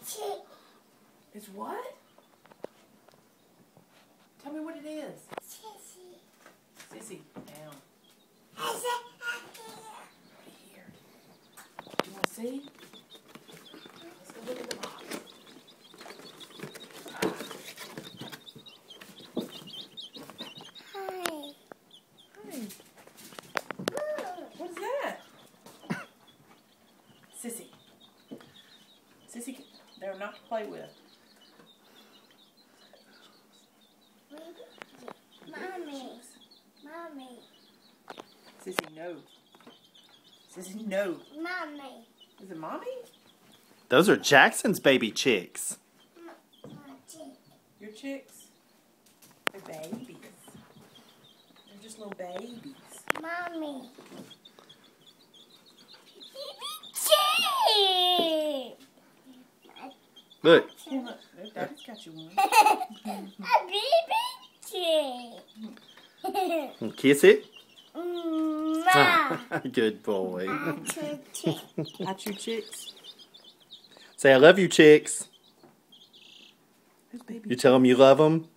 chick. It's what? Tell me what it is. Sissy. Sissy, down. I said, Right here. Do you want to see? Let's go look at the box. hi. Hi. What is that? Sissy. Sissy, they're not to play with. Mommy. Mommy. Sissy, no. Sissy, no. Mommy. Is it mommy? Those are Jackson's baby chicks. Chick. Your chicks? They're babies. They're just little babies. Mommy. Chick. Look. Here, look. Look, Daddy's got you one. A baby chick. Kiss it. Ma. Good boy. Chick. Got you chicks? Say, I love you, chicks. Who's baby? You tell them you love them.